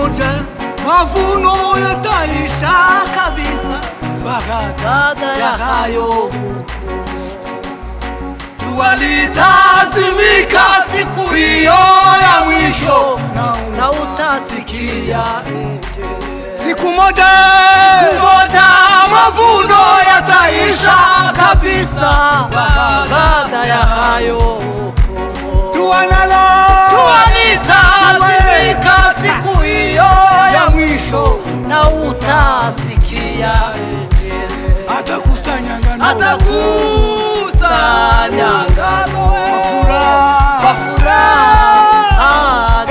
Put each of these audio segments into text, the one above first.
moja mavuno yataisha kabisa. Baada ya hayo jua litazimika siku hiyo ya mwisho, na utasikia siku moja mavuno yataisha kabisa. Baada ya hayo jua litazimika siku hiyo ya mwisho, na utasikia atakusanya ngano kwa furaha.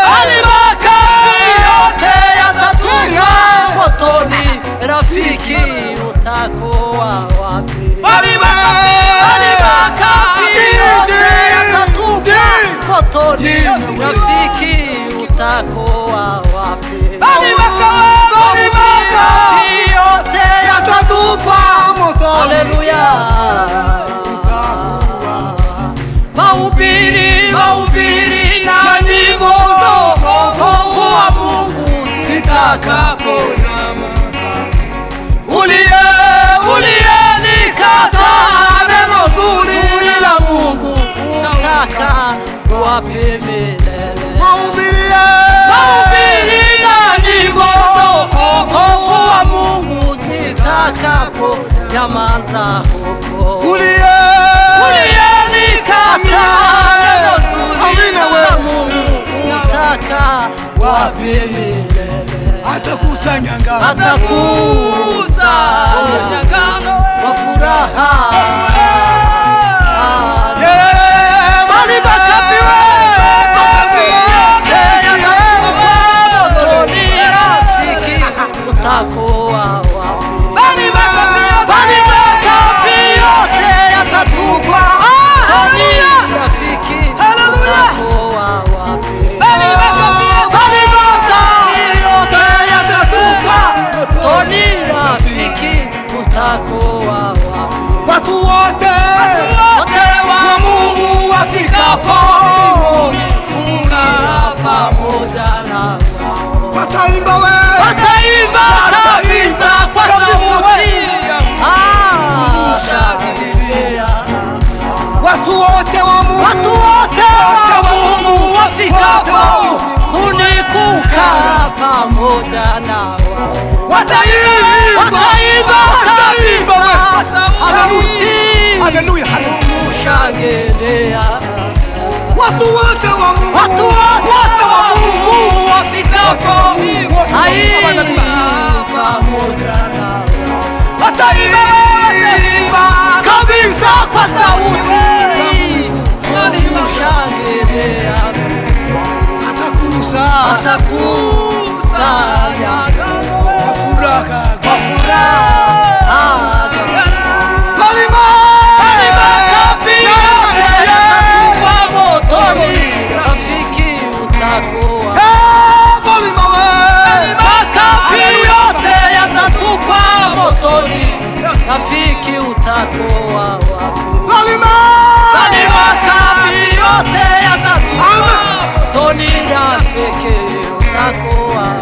Bali makapi yote yatatupwa motoni, rafiki utakuwa wapi? Bali makapi yote yatatupwa motoni, rafiki utakuwa wapi? Bali makapi yote yatatupwa motoni. Haleluya. Mahubiri na nyimbo za wokovu wa Mungu zitakaponyamaza. Uliyelikataa neno zuri la Mungu, utaka wapi milele? Mahubiri na nyimbo za wokovu wa Mungu zitakaponyamaza huko. Uliyelikataa neno zuri la Mungu, utaka wapi milele? Atakusanya ngano kwa furaha. Bali makapi yote yatatupwa motoni, rafiki utakuwa wapi? Bali makapi yote yatatupwa motoni, rafiki utakuwa wapi? Bali makapi yote yatatupwa motoni, rafiki utakuwa wapi? Watu wote wa Mungu wafikapo pamoja na wataimba kabisa kwa sauti shangilia. Watu wote wa Mungu wafikapo kunikuka pamoja na wataimba kabisa kwa sauti shangilia. Watu wote wa Mungu wafikapo pamoja na wataimba kabisa kwa sauti shangilia. Atakusanya kwa furaha. Bali makapi yote yatatupwa motoni, rafiki utakuwa. Bali makapi yote yatatupwa motoni, rafiki utakuwa wapi? Bali makapi yote yatatupwa motoni, rafiki utakuwa wapi?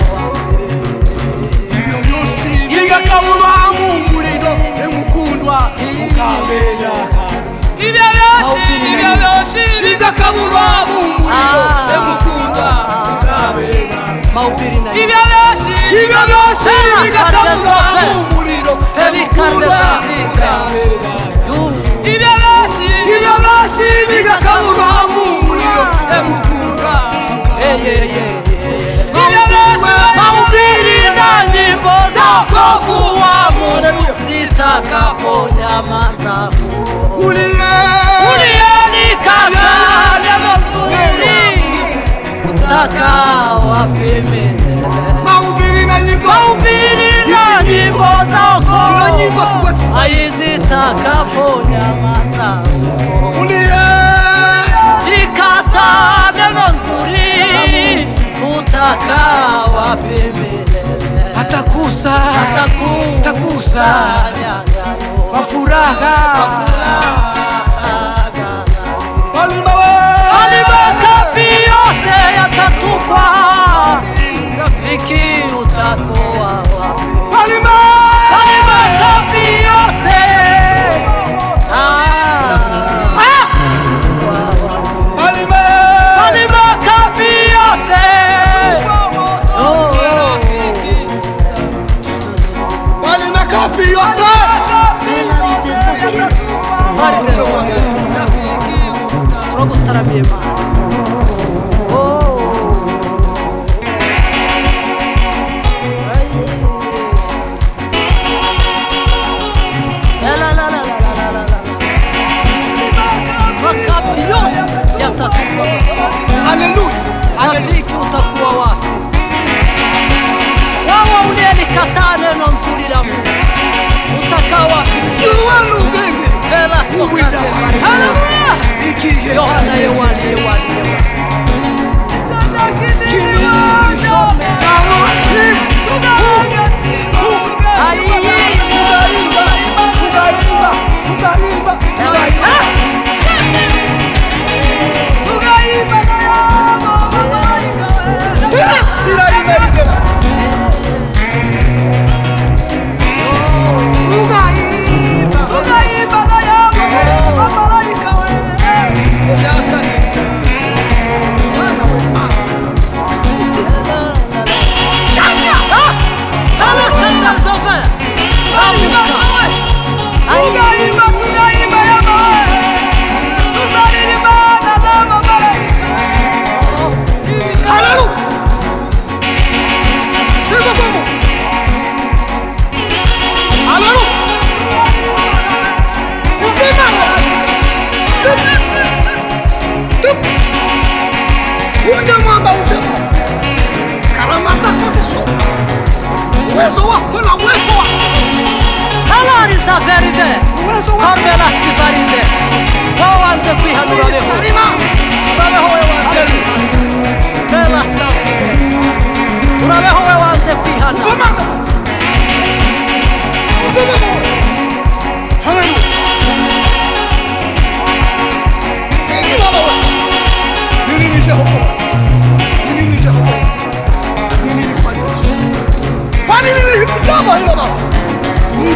Bigakabulwa mumuliro emukundwa mukabera. Bigakabulwa mumuliro emukundwa mukabera. Ibyashi bigakabulwa mumuliro emukundwa mukabera. Ibyashi bigakabulwa mumuliro emukundwa mukabera. Mahubiri na nyimbo za wokovu wa Mungu zitakaponyamaza huko. Uliyelikataa neno zuri, utaka wapi milele? Mahubiri na nyimbo za wokovu zitakaponyamaza huko. Uliyelikataa neno zuri, utaka wapi milele? Atakusanya kwa furaha. Bali makapi yote yatatupwa Yohana yewani uwezo wako na uwepo wako. Halari za verite Carmela sivarite wawanze kwihanura beho urabeho we wanze Bela safide urabeho we wanze kwihana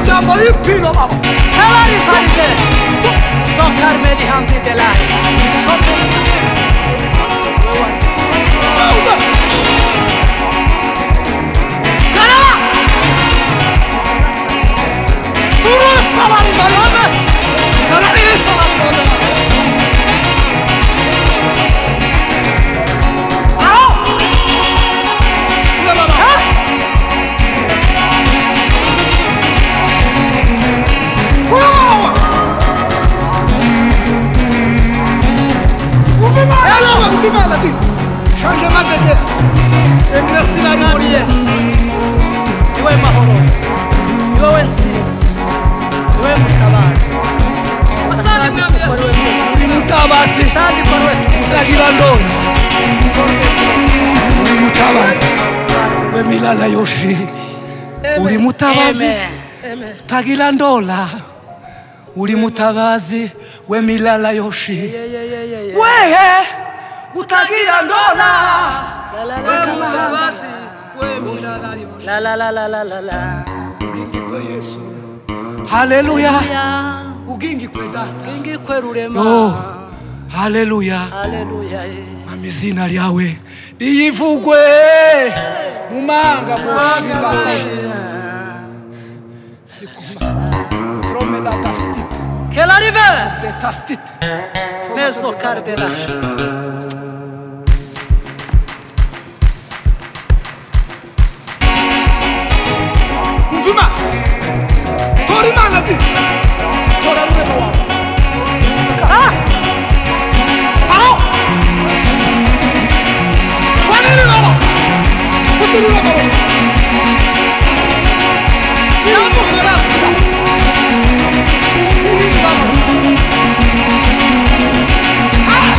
Jambo limpilo baba. Halari farite. So Carmeli hamdi delai. Karama. Turu salari baba. Salari baba. Changement de Dieu. Et merci la Marie. Iwe mahoro. Iwe wensis. Iwe mutabasi. Asante kwa wewe. Ni mutabasi. Asante kwa wewe. Utagira ndona. Ni mutabasi. We milala yoshi. Uri mutabazi. Utagira ndona. Uri mutabazi. We milala yoshi. Wewe utagira ndola we mutabazi we milala yoshi la ugingi kwa Yesu haleluya ugingi kwa data ugingi kwa rurema haleluya amizina lyawe liyivugwe mu manga bwashika sikuma promela tastit quelle arrive de tastit meso cardela Fuma! Tori manati! Tora rude bawa! Ah! Ao! Wanene baba! Kuturu baba! Yamu harasa! Uri baba! Ah!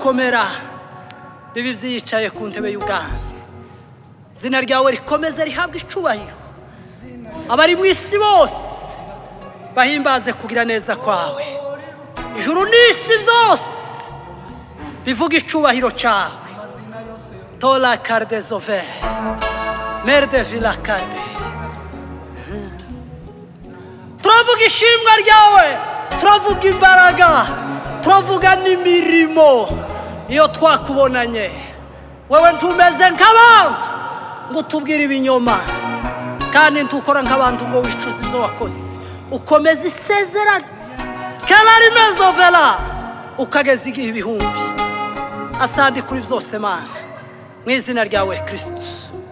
Komera bibi vyicaye ku ntebe y'ubwami zina ryawe rikomeze rihabwe icubahiro abari mu isi bose bahimbaze kugira neza kwawe ijuru n'isi byose bivuga icubahiro cyawe tola carde zove merde villa carde turavuga ishimwa ryawe turavuga imbaraga turavuga n'imirimo iyo twakubonanye wewe ntumeze nk'abantu ngo tubwire ibinyoma kandi ntukora nk'abantu ngo wicuze ibyo wakoze, ukomeza isezerano kelari mezovela ukageza igihe ibihumbi. Asante kuri byose Mana, mu izina ryawe Kristo.